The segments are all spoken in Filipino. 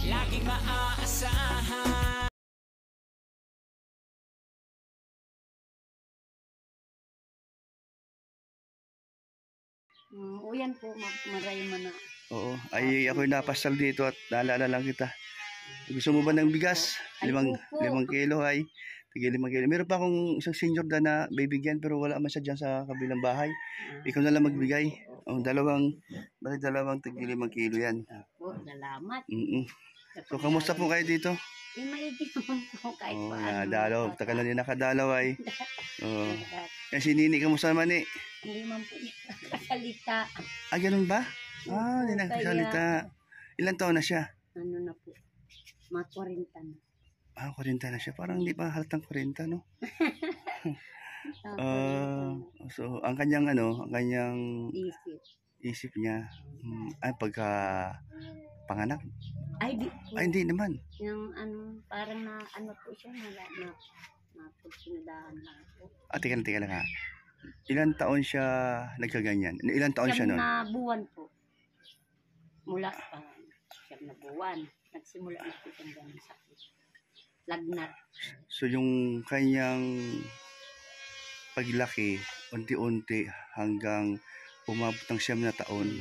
laging maaasahan. O yan po, maray man na. Oo, ay ako'y napasal dito at naalala lang kita. Gusto mo ba ng bigas? Ay, 5 kilo ay. Tigil 5 kilo. Meron pa akong isang senior na bibigyan pero wala man siya dyan sa kabilang bahay. Ikaw na lang magbigay. Dalawang tigil 5 kilo yan. Po, salamat. So, kamusta po kayo dito? Maigi naman po kahit paano. Dalaw. Taka na din nakadalaw ay. Yan si Nini, kamusta naman eh? Hindi man po nakasalita. Ganun ba? Hindi nakasalita. Ilan taon na siya? Ano na po? Mga 40 na. 40 na siya. Parang hindi pa halatang 40, no? So, ang kanyang isip niya, pagka panganak? Ay, hindi naman. Yung parang po siya, napagsinadahan lang po. Tika lang ha. Ilan taon siya nagkaganyan? Ilan taon siya noon? 7 na buwan po. Mula pa, 7 na buwan. Nagsimula na po siyang ganun sakit. Lagnat. So yung kanyang paglaki, unti-unti hanggang umabot ng 9 na taon.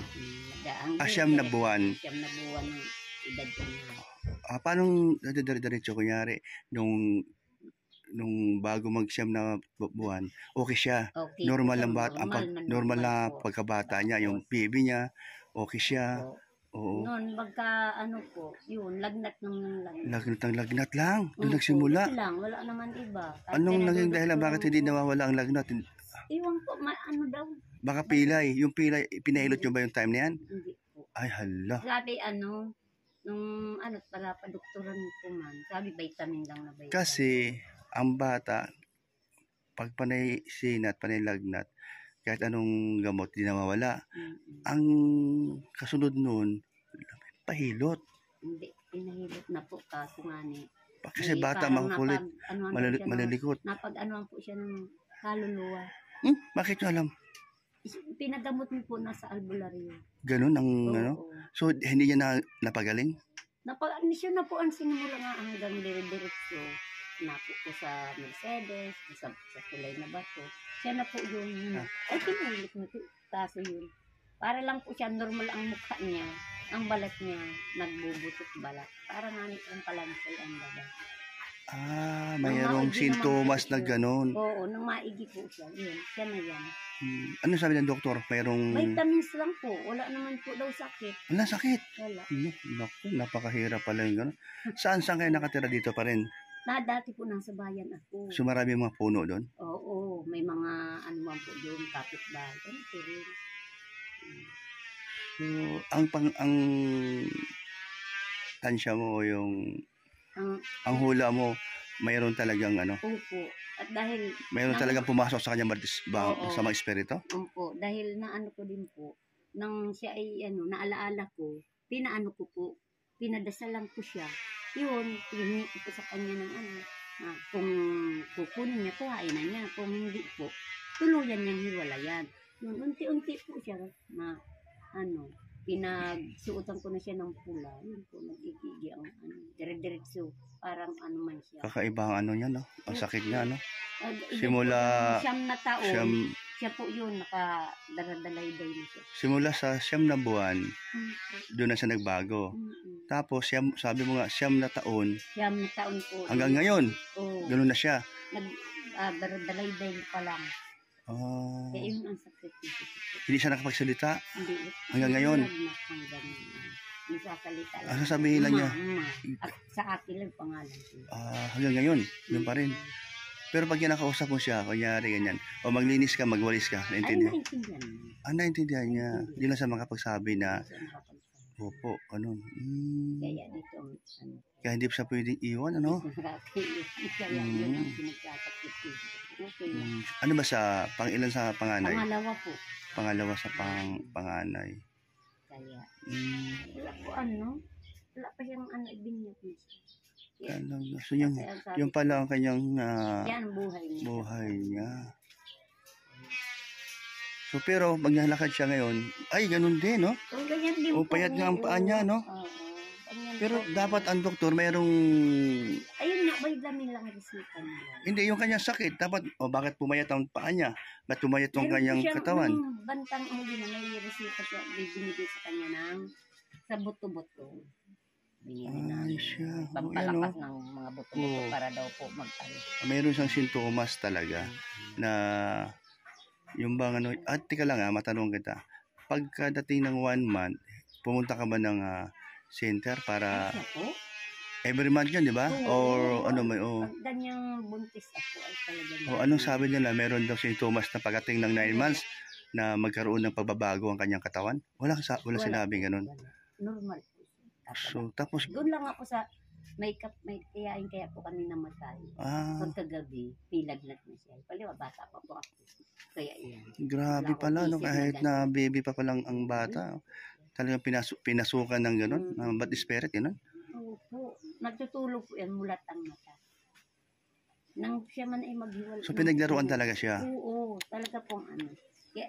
9 na buwan. 9 na buwan ng edad niya. Paano diretso kunyari nung bago mag-9 na buwan, okay siya. Okay, normal na pagkabata niya, yung baby niya, okay siya. Oo. Noon, yun, lagnat ng lagnat. Lagnat lang, doon nagsimula. Wala naman iba. Anong naging dahilan, bakit hindi nawawala ang lagnat? Iwan po, daw. Baka pilay, yung pilay, pinahilot nyo ba yung time na yan? Hindi po. Ay, hala. Sabi para padoktoran po man, sabi vitamin lang na vitamin. Kasi, ang bata, pag panay sinat, panay lagnat, kahit anong gamot, di nawawala. Ang kasunod nun, pahilot. Hindi, pinahilot na po kaso nga ni. Kasi bata, makukulit, malilikot. Napag-anuan po siya ng kaluluwa. Bakit nyo alam? Pinagamot mo po nasa albularyo. Ganun ang So, hindi niya napagaling? Siya na po ang sinimula nga hanggang dire-diretso. Napo po sa Mercedes, sa kulay na bato. Siya na po yun. Ay, pinahilit mo ito. Kaso yun. Para lang po siya, normal ang mukha niya. Ang balat niya, nagbubutot balat. Para nga ang palansay ang balat. Mayroong sintomas na gano'n. Oo, nang maigi po siya. Yun, siya na yan. Ano sabi ng doktor? Mayroong... Vitamins lang po. Wala naman po daw sakit. Wala sakit? Wala. Naku, napakahirap pala yung gano'n. Saan kayo nakatira dito pa rin? Dati po nasa bayan ako. So marami mga puno doon? Oo, may mga man po doon, kapitbahay. Ito rin. So, ang tansya mo o ang hula mo, mayroon talagang Opo. At dahil... Mayroon talagang pumasok sa kanyang sa mga espiritu? Opo. Dahil ko din po, nang siya ay naalaala ko, pinadasalan ko siya. Yun, hihingi ko sa kanya ng kung kukunin niya, kuhain na niya. Kung hindi po, tuluyan niyang hiwalayan. Yun, unti-unti po siya na pinagsuotan ko na siya ng pula. Yun po, nag-igigi ang dire-diretso. Parang man siya. Kakaiba ang niya, no? Ang sakit niya, no? Simula 9 na taon, siya po yun, nakadaradalay-day na siya. Simula sa 9 na buwan, doon na siya nagbago. Tapos, sabi mo nga, 9 na taon. 9 na taon po. Hanggang ngayon, ganoon na siya. Daradalay-day pa lang. Kaya yun ang sakit. Hindi siya nakapagsalita? Hindi. Hanggang ngayon? Hanggang nagsasalita lang. Sasabihin lang niya? At sa akin lang pangalan. Hanggang ngayon, yun pa rin. Pero pag kinakausap mo siya, kunyari ganyan, o maglinis ka, magwalis ka, naintindihan? Ay, naintindihan. Naintindihan niya. Hindi lang siya makapagsabi na, opo, Kaya dito, kaya hindi siya pwedeng iwan, Kaya yun ang pinagkakapit. Ano ba ilan sa panganay? Pangalawa po. Pangalawa sa panganay. Kaya, wala po wala pa siyang ibinyag niya. So yung pala ang kanyang yan ang buhay niya. So pero pag nalakad siya ngayon, ay ganun din, no? Ganyan din po. Payat nga ang paa niya, no? Ganyan Pero dapat ang doktor mayroong Ayun nga, may lamin lang resita nila. hindi yung kanyang sakit. Dapat bakit pumayat ang paa niya? Bakit pumayat yung Meron kanyang po siyang- katawan? Nung bantang huli na may resita siya, binigay sa kanya ng sa buto-buto. Binigay na Ay, siya. pampalakas ng mga buto-buto Oo. para daw po magtalo. Mayroon siyang sintomas talaga na yung bang ano, tika lang matanong kita. Pagkadating ng 1 month, pumunta ka ba ng center para Siya po? every month yun, di ba? Or ano may Pag ganyang buntis ako ay talagang... o anong sabi nila? Meron daw sintomas na pagdating ng 9 months na magkaroon ng pagbabago ang kanyang katawan? Wala sinabing ganun. Wala. Normal po siya. So, tapos, Doon lang ako sa may kaya po kami namatay. Pagkagabi, nilagnat na siya. Paliwa, bata pa po ako. Kaya yan. grabe pala, no? Kahit na baby pa palang ang bata. Talagang pinasukan ng ganun. Bad spirit, gano'n? Opo. Nagtutulog po yan, mulat ang mata. Nang siya man ay maghiwal. So, pinaglaruan talaga siya. Oo, talaga pong ano. Kaya,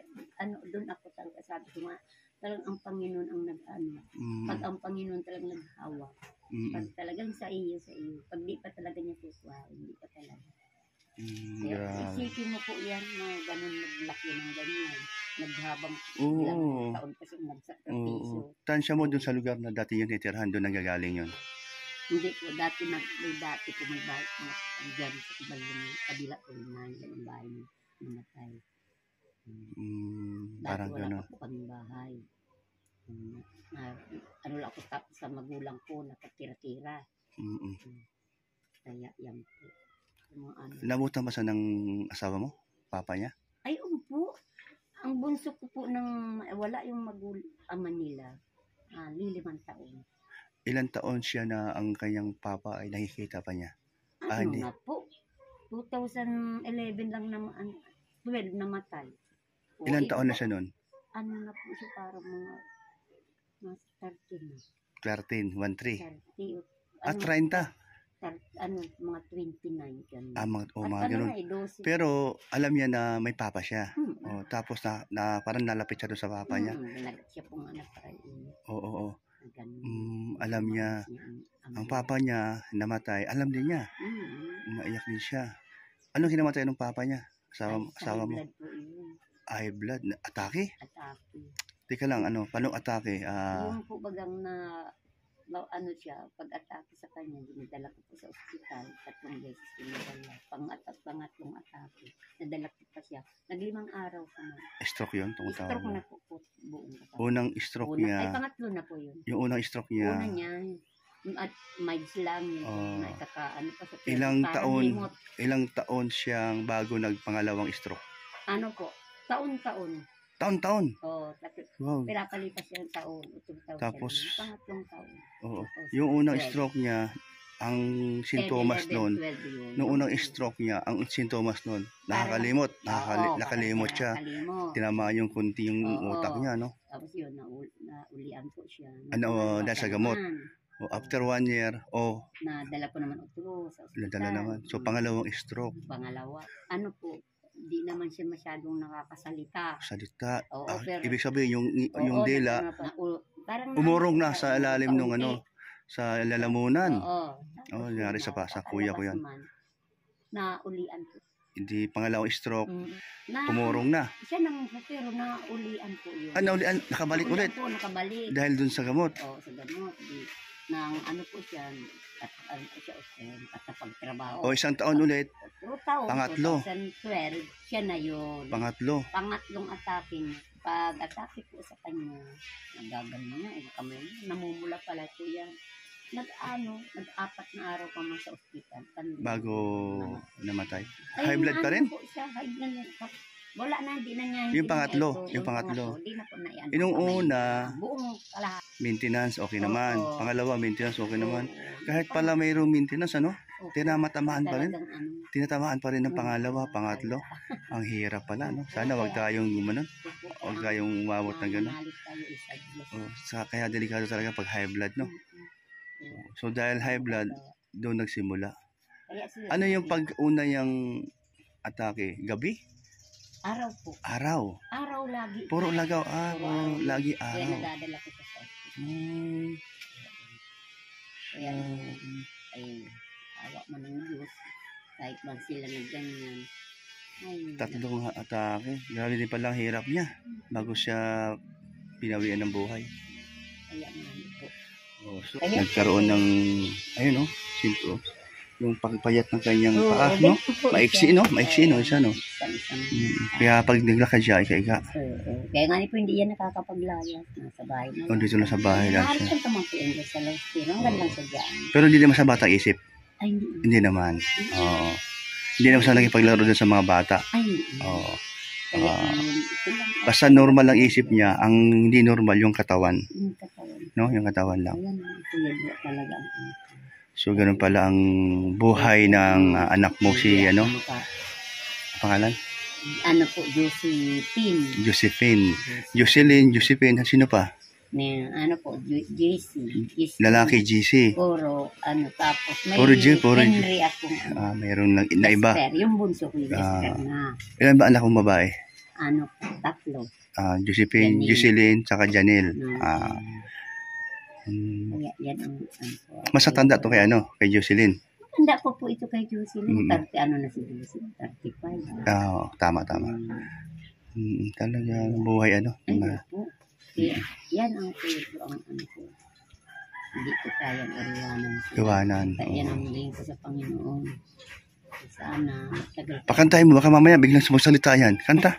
doon ako talaga sabi ko nga, talagang ang Panginoon ang nag-ano. Pag ang Panginoon talagang naghawa. Pag talagang sa iyo. Pag di pa talaga niya kukuha, hindi pa talaga. Kaya Grabe. isipin mo po yan na ganun naglaki ng ganyan. Naghabang Oo. ilang taon pa siyang nagsakripisyo. Tansya mo dun sa lugar na dati yun itirhan, doon nanggagaling yun. Hindi po, dati po may bahay na dyan sa ibang kabila po yung nandiyan ang bahay na namatay. Dati Parang wala gano'n. pa po kaming bahay. Ano lang ako sa magulang ko, nakatira-tira. Kaya yan po. Yung mga ano. Nabutan ba sa ng asawa mo? Papa niya? Ay, po. Ang bunso ko po wala yung ama nila. 5 taon. Ilan taon siya na ang kanyang papa ay nakikita pa niya? Ano na po? 2011 lang naman, 12 namatay. O, Ilan taon na siya noon? Ano na po siya, parang mga 13 na. 13, 1-3. 30. At 30. Mga 29. Ganun. Mga ganun. Pero alam niya na may papa siya. Tapos na parang nalapit siya doon sa papa niya. Nalagat siya pong anak para Oo. Alam niya. Ang papa niya namatay. Alam din niya. Naiyak din siya. Anong kinamatay ng papa niya? Asawa mo? High blood. Atake? Atake. Teka lang, paano atake? Yung po bagang ano siya, pag-atake sa kanya, dinadala ko po sa ospital, 3 beses dinadala. Pangatlong atake. Nadala ko pa siya. 5 araw pa na. Stroke yun? Stroke na po buong katawan. Unang stroke niya. Ay, pangatlo na po yun. Yung unang stroke niya. Una niya, at mild lang yun. Nakakaano pa sa Ilang taon siyang bago nagpangalawang stroke? Ano po? Taon-taon. Taon-taon? Oo. Wow. Pinapalipas siya ng taon. Taon Tapos, siya. Pangatlong taon. Oo. Yung unang stroke niya, ang sintomas noon, nung unang stroke niya, ang sintomas noon, nakakalimot siya. Tinamaan yung kunti yung utak niya, no? Tapos yun, naulian po siya. Dahil sa gamot. After 1 year, nadala ko naman utro sa ospital. Nadala naman. So, pangalawang stroke. Pangalawa. Ano po, di naman siya masyadong nakakasalita. Salita. Pero, ibig sabihin, yung dila, umurong na sa ilalim nung sa lalamunan. Nangyari sa kuya ko yan. Naulian po. Hindi pangalawang stroke, tumurong na. Siya nang pero naulian po yun. Naulian, nakabalik ulit. Po, nakabalik. Dahil dun sa gamot. Oo, sa gamot. Nang ano po siya, at napagtrabaho. Isang taon ulit. Pangatlo. 2012, siya na yun. Pangatlong atake niya. Pag-atake po sa kanya, nagagano niya, namumula pala po yan. Nag-4 na araw pa man sa ospital. Bago namatay. High blood pa rin? Po siya, high blood niya. Wala na, hindi na niya. Yung pangatlo. Hindi na po na yan. Yung una, buong kalahat. Maintenance, okay naman. Pangalawa, maintenance, okay naman. Kahit pala mayroong maintenance, tinatamaan pa rin. Tinatamaan pa rin ng pangalawa, pangatlo. Ang hirap pala, no? Sana wag tayong gumanon. Wag tayong umabot ng gano'n. Kaya delikado talaga pag high blood, no? So, dahil high blood, doon nagsimula. Ano yung pag-una yung atake? Gabi? Araw po. Araw lagi. Puro lagaw. Lagi araw. Kaya nadadala ko sa hospital. Kaya, ay, awa man ng Diyos. Kahit ba sila nagganyan. Ay, Tatlong atake. Grabe din pala ang hirap niya bago siya pinawian ng buhay. kaya man po. Oh, so, nagkaroon ng, ayun, sinto. Yung pagpayat ng kanyang paa, no? Maiksi, no? Maiksi, no? Isa, no? Kaya pag naglakad siya, ika-ika. Kaya nga po hindi yan nakakapaglayas. Nasa bahay na. O, dito lang sa bahay lang siya. Nakakalitan naman po yan dyan sa Lester. Ang gandang sadyaan. Pero hindi naman sa batang isip. Ay, hindi. Hindi naman. Oo. Hindi naman sa nakipaglaro doon sa mga bata. Ay, hindi. Oo. Kaya ito lang. Basta normal ang isip niya, ang hindi normal yung katawan. Yung katawan. No? Yung katawan lang. Ayan, tuyod talaga ang ano. So, ganun pala ang buhay ng anak mo si, ano? Pangalan? Ano po, Josephine. Josephine. Josephine. Sino pa? Ano po, JC. Lalaki, GC. Puro, tapos may Puro Henry akong Mayroon lang na iba. Esther, yung bunso ko yung Esther na. Ilan ba anak kong babae? Ano po, tatlo. Josephine, Janelle. Jocelyn, tsaka Janelle. Kaya yan ang po. Mas matanda to kay kay Jocelyn. Tanda po ito kay Jocelyn. 30, ano na si Jocelyn? 35. Tama. Talaga, buhay Ay, po. Kaya, yan ang puso ang ano ko. Hindi ko kayang ariwanan. Iwanan. Kaya yan ang hiling ko sa Panginoon. Sana, tagal. Pakantahin mo, baka mamaya biglang sumusalita yan. Kanta.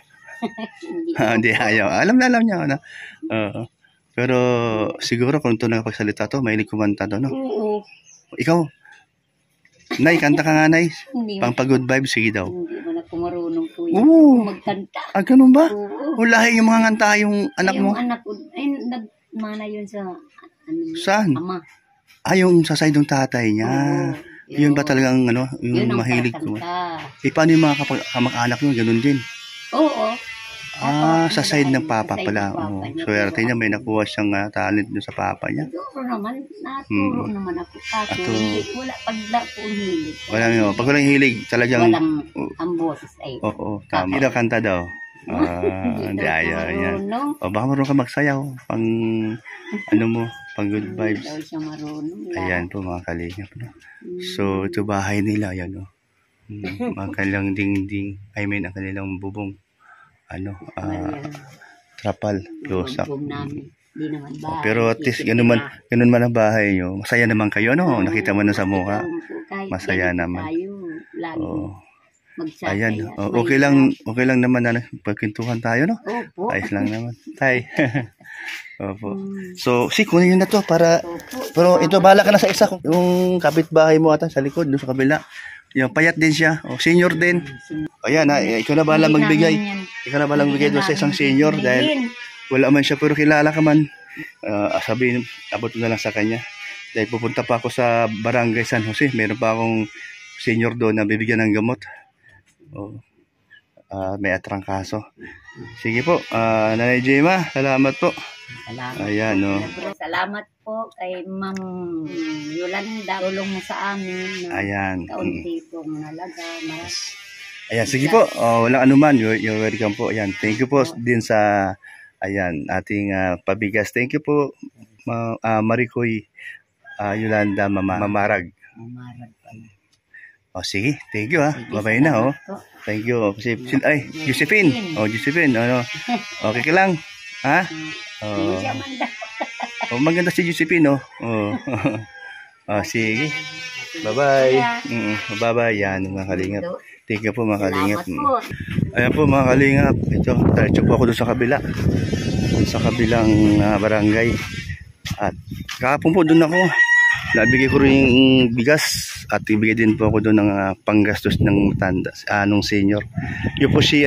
Hindi ayaw. Alam niya. Ano? Pero siguro kung ito nakapagsalita to, mahilig kumanta to, no? Oo. Ikaw, Nay, kanta ka nga, Nay. Hindi Pang pag-good vibes, sige daw. Hindi mo na kumarunong po yun. Oo. Magkanta. Ganun ba? Oo. Ulahi yung mga kanta yung anak mo? Yung anak ko, ay, nagmana yun sa, Saan? ama. Yung sa side ng tatay niya. Oo. Yun ba talagang, yung Yun ang mahilig ko? kakanta. Paano yung mga kamag-anak nyo? Ganun din. Oo. Sa side ng papa Sa side pala. ng papa niya. Swerte niya, may nakuha siyang talent doon sa papa niya. Naturo naman ako. Kaso, wala pagla po hilig. Pag walang hilig, talagang... Walang ang boses ay. Oo, tama. Hindi daw kanta daw. Hindi ayaw niya. Baka marunong ka magsayaw. Pang, pang good vibes. Hindi daw siya marunong. Ayan po mga kalingap. No? So, ito bahay nila. Ayan, no? Ang kanilang dingding. I mean, ang kanilang bubong. Trapal. Close up. Di naman bahay. Pero at least, ganun man ang bahay nyo. Masaya naman kayo, no? Nakita mo na sa mukha. Masaya naman. Oo. Ayan. Okay lang naman na pagkintuhan tayo, no? Opo. Ayos lang naman. Tay. Opo. So, kunin nyo na to para... Pero ito, bahala ka na sa isa. Yung kapitbahay mo ata sa likod, doon sa kabila. Yung payat din siya. Senior din. Ayan, ikaw na bahala magbigay. Ikaw na bahala magbigay doon sa isang senior dahil wala man siya pero kilala ka man. Sabihin, abot na lang sa kanya. Dahil pupunta pa ako sa Barangay San Jose. Meron pa akong senior doon na bibigyan ng gamot. May atrangkaso. Sige po, Nanay Gemma, salamat po. Salamat. Ayan, no. Salamat po kay Ma'am Yolanda. Tulong mo sa amin. Ayan. Kaunti pong nalaga. Ayan, sige po. Walang anuman. You're welcome po. Ayan, thank you po din sa ating pabigas. Thank you po, Maricoy Yolanda Mamarag. Mamarag pala. Sige, thank you Babay na Thank you. Josephine. Josephine. Okay ka lang? Ha? Maganda si Josephine, sige. Bye-bye. Bye-bye. Yan, mga kalingap. Thank you po, mga kalingap. Ayan po, mga kalingap. Ito, diretso po ako doon sa kabila. Sa kabilang barangay. At kahapon po doon ako. Nabigay ko rin yung bigas. At ibigay din po ako doon ng panggastos ng nung senior. Yun po si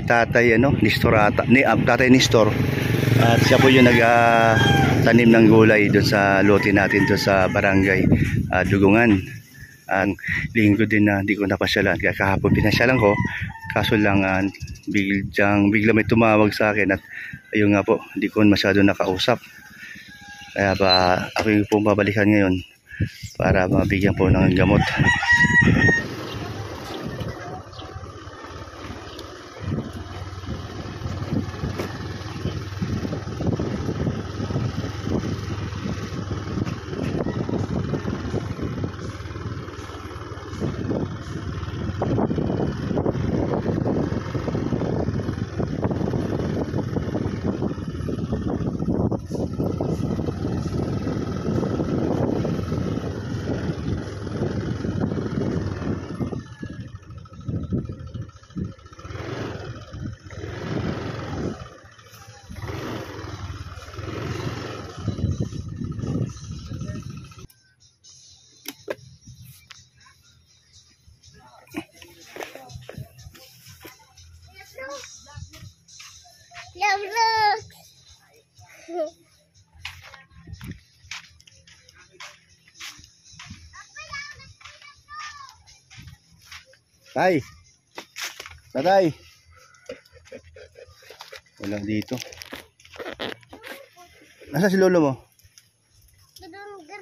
tatay Nistorata, tatay Nistor. At siya po yung nagtanim ng gulay doon sa lote natin doon sa barangay Dugungan. Ang linggo din na hindi ko napasyalan. Kaya kahapon pinasyalan ko. Kaso lang bigla may tumawag sa akin at ayun nga po, hindi ko masyado nakausap. Kaya ako yung pumabalikan ngayon para mabigyan po ng gamot. Tay. Tatay. Wala dito. Nasa si lolo mo?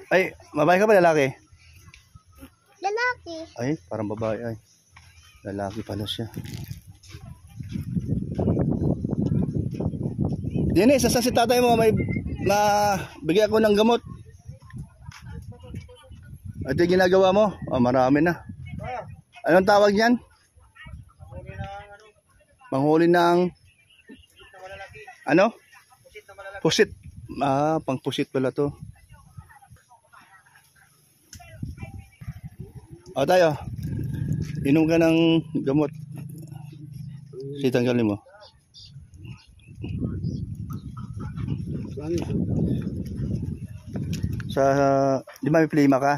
Ay, babae ka ba lalaki? Lalaki. Ay, parang babae ay. Lalaki pala siya. Dini, saan si tatay mo may bigyan ko ng gamot? Ito yung ginagawa mo? Oh, marami na. Anong tawag niyan? Panghuli ng ano? Pusit. Ah, pang pusit pala to. O tayo. Inom ka ng gamot. Tanggalin mo. Sa, di ba may plima ka?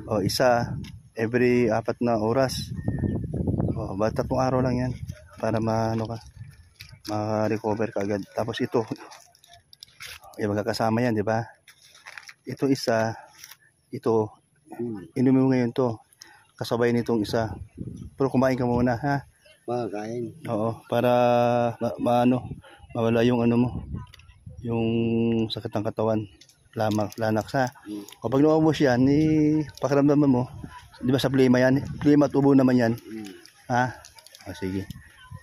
O, isa. Every 4 na oras. O, ba 3 araw lang yan. Para ano ka. Ma-recover ka agad. Tapos ito. Ay, magkakasama yan, di ba? Ito isa. Ito. Inumin mo ngayon to. Kasabay nitong isa. Pero kumain ka muna, ha? Makakain. Oo, para mawala yung ano mo, yung sakit ng katawan, lanak sa. Kapag naubos yan, pakiramdaman mo, di ba sa plima yan? Plima at ubo naman yan. Ha? O, sige.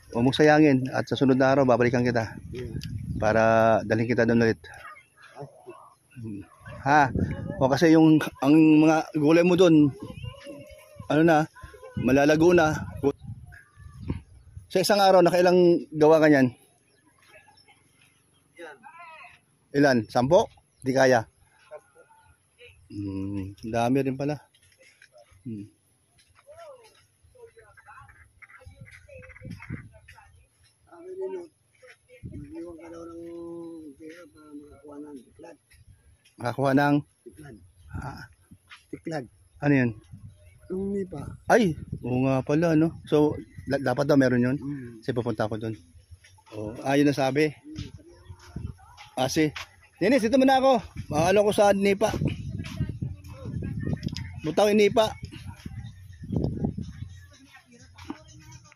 Huwag mong sayangin at sa sunod na araw, babalikan kita. Para dalhin kita doon ulit. Ha? O kasi ang mga gulay mo doon, ano na, malalago na. Sa isang araw, nakailang gawa ka niyan? Ilan? 10? Di kaya? Dami rin pala. Sabi nino, mag-iwan ka daw ng pera para makakuha ng tiklad. Makakuha ng Tiklad. ah, Tiklad. ano yun? Yung nipa. Ay, oo nga pala, no? So, dapat daw meron yun. Kasi pupunta ako doon. Oh, yun ang sabi. Dennis, dito muna ako. Mahalo ko sa nipa. Butaw yung nipa.